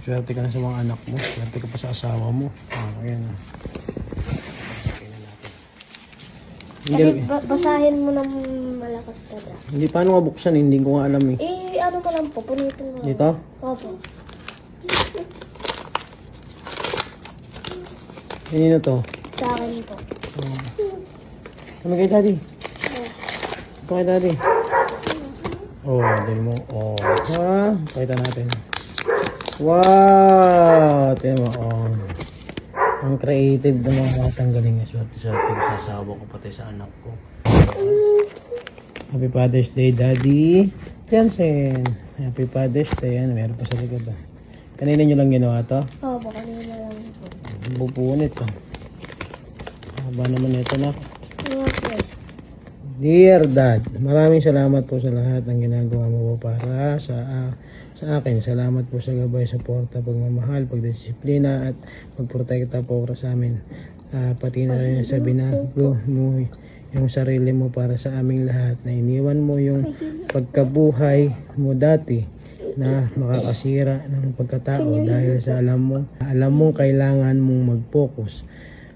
Swerte ka na sa mga anak mo. Swerte ka pa sa asawa mo. Ayan. Okay na natin. Hindi, Basahin mo ng malakas talaga. hindi paano nga buksan, hindi ko nga alam eh. Ano ka lang po, punitin mo. Dito? Opo. Kanino to? Sa akin po. Ano kay daddy? Ito kay daddy. Din mo. Ha? Pakita natin. Wow! Tingnan mo. Ang creative ng mga tanggaling niya. Swerte-swerte ko sa asawa ko, pati sa anak ko. Happy Father's Day, Daddy. Jansen. Happy Father's Day. Yan, meron pa sa likod. Kanina nyo lang ginawa to? Opo, kanina lang po. Bupunit to. Haba naman ito na. Okay. Dear Dad, maraming salamat po sa lahat ng ginagawa mo po para sa akin. Salamat po sa gabay, suporta, pagmamahal, pagdisiplina at pagprotekta po sa amin. Pati na rin sa binago mo yung sarili mo para sa aming lahat. Na iniwan mo yung pagkabuhay mo dati na makakasira ng pagkatao dahil sa alam mong kailangan mong mag-focus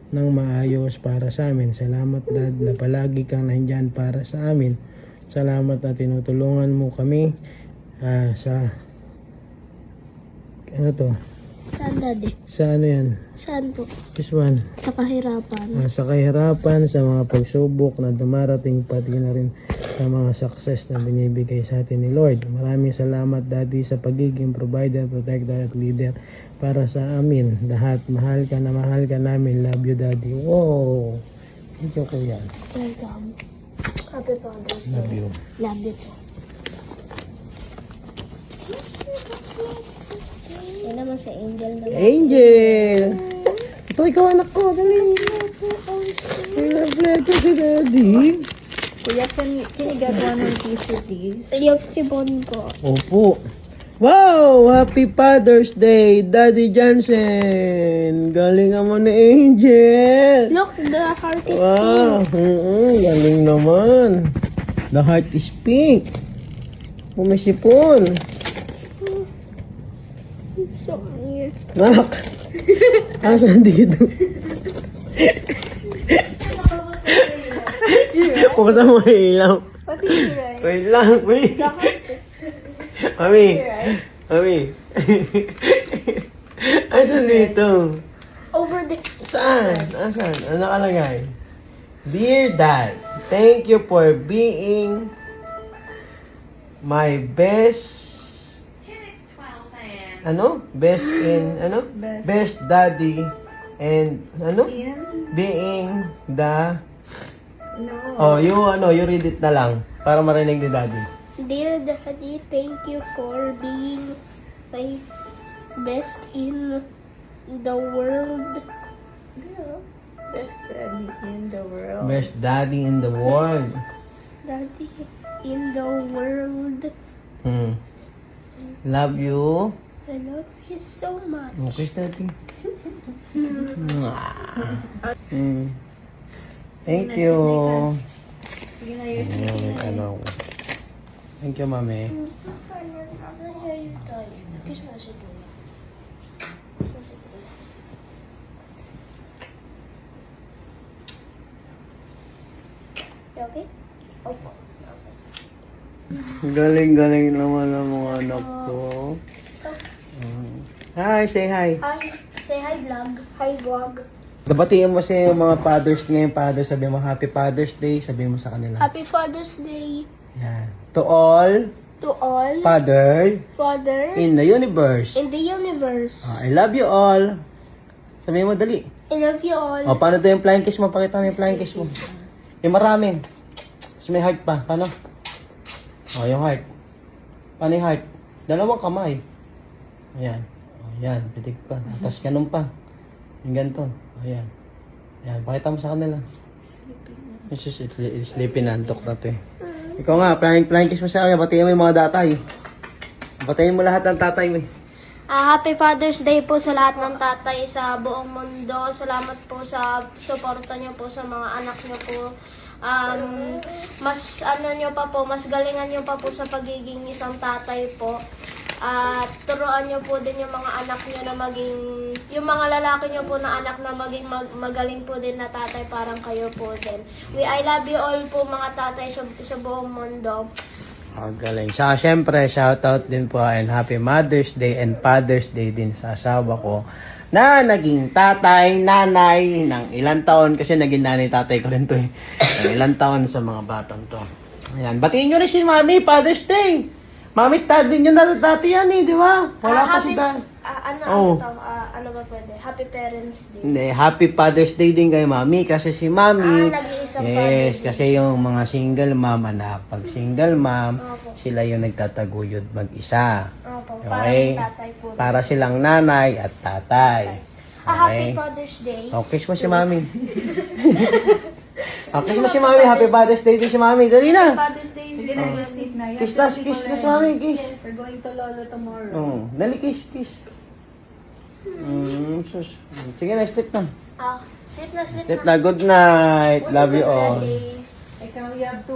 ng maayos para sa amin. Salamat Dad na palagi kang nandyan para sa amin. Salamat na tinutulungan mo kami sa ano to? Saan, Daddy? Sa ano yan? Saan po? This one. Sa kahirapan. Sa kahirapan, sa mga pagsubok na dumarating, pati na rin sa mga success na binibigay sa atin ni Lord. Maraming salamat Daddy sa pagiging provider, protector at leader para sa amin. Lahat, mahal ka namin. Love you Daddy. Wow! Thank you Kuya. Welcome. Happy Father's Day. Love you. Love you too. Yan naman si Angel naman. Angel! Ito, ikaw anak ko. Dali. I love letter si Daddy. Kuya, can you get one of these with these? Love si Bon po. Opo. Wow! Happy Father's Day, Daddy Jansen! Galing naman ni Angel! Look, the heart is Wow! Galing naman. The heart is pink. Pumisipon. pink. So weird. Nak! Asan dito? Buksan mo yung ilaw. What did you write? Wait lang, wait. Mami. Mami. Asan dito? Over the... Saan? Asan? Ano nakalagay? Dear Dad, thank you for being my best... Ano? Best in... Ano? Best daddy and... Ano? Being the... No. You read it na lang para marinig ni Daddy. Dear Daddy, thank you for being my best in the world. Best daddy in the world. Best daddy in the world. Daddy in the world. Love you. I love you so much. Okay, Daddy. Thank you. Sige na, you're sleeping na. Ano. Thank you, Mami. I'm so tired. I'm tired. Kiss mo si Kuya. Kiss mo si Kuya. You okay? Opo. Galing-galing naman ang mga anak ko. Hi, say hi. Hi. Say hi, vlog. Hi, vlog. Dabatiin mo sa mga fathers ngayon, father. Sabi mo, Happy Father's Day. Sabi mo sa kanila. Happy Father's Day Yan. To all to all father Father in the universe. in the universe. I love you all. Sabi mo, dali. I love you all. Paano to yung flying kiss mo? Pakita mo yung flying kiss mo. Yung marami. Tapos may heart pa. Paano? Yung heart. Paano yung heart? Dalawang kamay. Ayan. Ayan, pitik pa. Tapos ganun pa. Yung ganito. Ayan. Ayan, pakita mo sa kanila. Sleepy na. Antok na to eh. Ikaw nga, flying kiss mo sa kanila. Batiin mo yung mga tatay. Batiin mo lahat ng tatay mo eh. Happy Father's Day po sa lahat ng tatay sa buong mundo. Salamat po sa suporta niyo po sa mga anak niyo po. Mas galingan niyo pa po sa pagiging isang tatay po. At turuan nyo po din yung mga anak nyo na maging, yung mga lalaki nyo po na anak na maging magaling po din na tatay parang kayo po din. I love you all po mga tatay sa buong mundo. Galing. Sa syempre, shoutout din po and Happy Mother's Day and Father's Day din sa asawa ko na naging tatay, nanay ng ilang taon kasi naging nanay tatay ko rin to eh. Ng ilang taon sa mga batang to. Ayan. Batiin nyo rin si Mami, Father's Day. Mami, din nyo na dati yan eh, di ba? Wala pa si dad. Ano ba pwede? Happy Parents Day. Hindi, Happy Father's Day din kay Mami kasi si Mami, nag-iisang yes, family. kasi yung mga single mom, anak, pag single mom, Opo. sila yung nagtataguyod mag-isa. Opo, Okay? parang tatay po. Para silang nanay at tatay. Happy Okay? Father's Day. Oh, kiss mo si Mami. Oh, kiss mo si Mami. Happy Father's Day din si Mami. Dali na. Father's Day. Sige na, just sleep na. You Kiss have na, to sleep kiss na si already. Mami, kiss. We're going to Lolo tomorrow. Oh, dali, kiss, kiss. Sus. Sige na, sleep na. Sleep na, sleep Sleep na. Good night. Love you all. Daddy. Ikaw, you have to,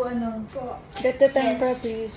get the temperature, please.